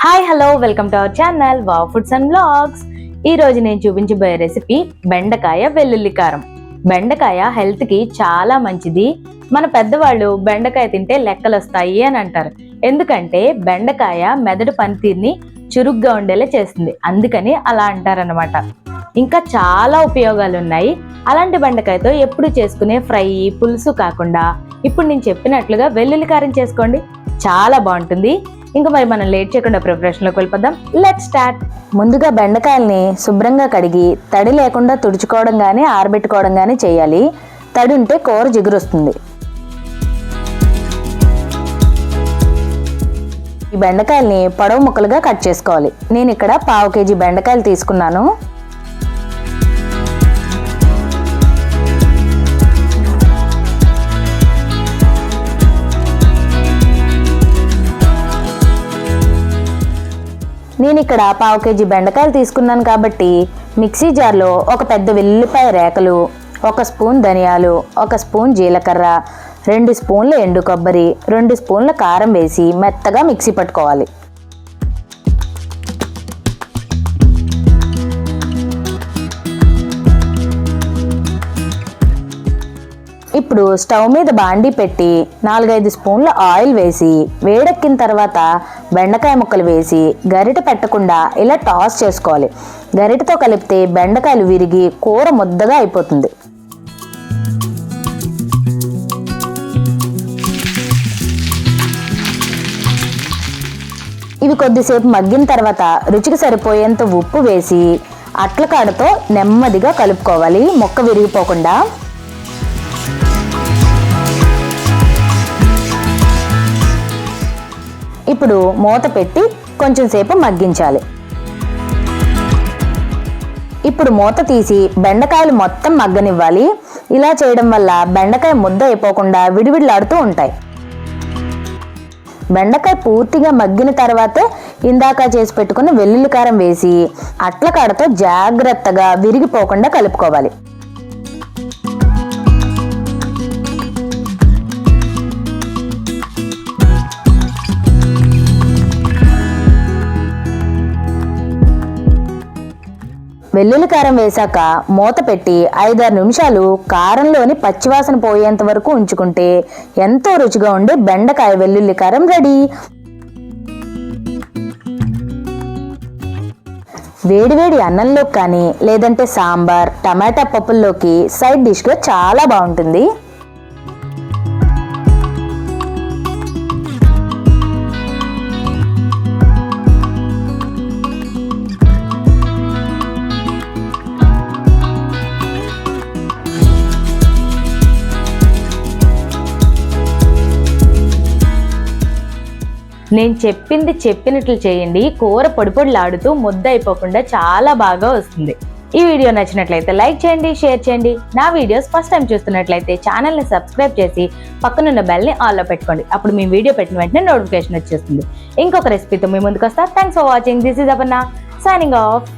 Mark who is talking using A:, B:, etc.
A: Hi hello welcome to our channel wow foods and vlogs. ఈ రోజు నేను చూపించబోయే రెసిపీ బెండకాయ వెల్లుల్లి కారం. బెండకాయ హెల్త్ కి చాలా మంచిది. మన పెద్దవాళ్ళు బెండకాయ తింటే లెక్కలు వస్తాయి అని అంటారు. ఎందుకంటే బెండకాయ మెదడు పనితీరుని చురుగ్గా ఉండేలా చేస్తుంది, అందుకని అలా అంటారనమాట. ఇంకా చాలా ఉపయోగాలు ఉన్నాయి. అలాంటి బెండకాయతో ఎప్పుడు చేసుకునే ఫ్రై, పులుసు కాకుండా ఇప్పుడు నేను చెప్పినట్లుగా వెల్లుల్లి కారం చేసుకోండి, చాలా బాగుంటుంది. ఇంకా మరి మనం లేట్ చేయకుండా ప్రిపరేషన్లోకి వెళ్ళిపోదాం. Let's start. ముందుగా బెండకాయల్ని శుభ్రంగా కడిగి తడి లేకుండా తుడుచుకోవడం కానీ ఆరబెట్టుకోవడం కానీ చేయాలి. తడి ఉంటే కూర జిగురొస్తుంది. ఈ బెండకాయల్ని పొడవు ముక్కలుగా కట్ చేసుకోవాలి. నేను ఇక్కడ 1/2 kg బెండకాయలు తీసుకున్నాను. నేను ఇక్కడ 1/2 kg బెండకాయలు తీసుకున్నాను కాబట్టి మిక్సీ జార్లో ఒక పెద్ద వెల్లుల్లిపాయ రేకలు, 1 స్పూన్ ధనియాలు, 1 స్పూన్ జీలకర్ర, 2 స్పూన్ల ఎండు కొబ్బరి, 2 స్పూన్ల కారం వేసి మెత్తగా మిక్సీ పట్టుకోవాలి. ఇప్పుడు స్టవ్ మీద బాండీ పెట్టి 4-5 స్పూన్ల ఆయిల్ వేసి వేడెక్కిన తర్వాత బెండకాయ ముక్కలు వేసి గరిట పెట్టకుండా ఇలా టాస్ చేసుకోవాలి. గరిటతో కలిపితే బెండకాయలు విరిగి కూర ముద్దగా అయిపోతుంది. ఇవి కొద్దిసేపు మగ్గిన తర్వాత రుచికి సరిపోయేంత ఉప్పు వేసి అట్ల కాడతో నెమ్మదిగా కలుపుకోవాలి, ముక్క విరిగిపోకుండా. ఇప్పుడు మూత పెట్టి కొంచెం సేపు మగ్గించాలి. ఇప్పుడు మూత తీసి బెండకాయలు మొత్తం మగ్గనివ్వాలి. ఇలా చేయడం వల్ల బెండకాయ ముద్ద అయిపోకుండా విడివిడిలాడుతూ ఉంటాయి. బెండకాయ పూర్తిగా మగ్గిన తర్వాతే ఇందాక చేసి పెట్టుకున్న వెల్లుల్లి కారం వేసి అట్ల కాడతో జాగ్రత్తగా విరిగిపోకుండా కలుపుకోవాలి. వెల్లుల్లి కారం వేశాక మూత పెట్టి 5-6 నిమిషాలు కారంలోని పచ్చివాసన పోయేంత వరకు ఉంచుకుంటే ఎంతో రుచిగా ఉండే బెండకాయ వెల్లుల్లి కారం రెడీ. వేడివేడి అన్నంలోకి కానీ లేదంటే సాంబార్, టమాటా పప్పుల్లోకి సైడ్ డిష్గా చాలా బాగుంటుంది. నేను చెప్పింది చెప్పినట్లు చేయండి, కూర పొడిలాడుతూ ముద్ద అయిపోకుండా చాలా బాగా వస్తుంది. ఈ వీడియో నచ్చినట్లయితే లైక్ చేయండి, షేర్ చేయండి. నా వీడియోస్ ఫస్ట్ టైం చూస్తున్నట్లయితే ఛానల్ని సబ్స్క్రైబ్ చేసి పక్కనున్న బెల్ని ఆన్లో పెట్టుకోండి. అప్పుడు మీ వీడియో పెట్టిన వెంటనే నోటిఫికేషన్ వచ్చేస్తుంది. ఇంకొక రెసిపీతో మీ ముందుకు వస్తా. Thanks for watching. This is Aparna signing off.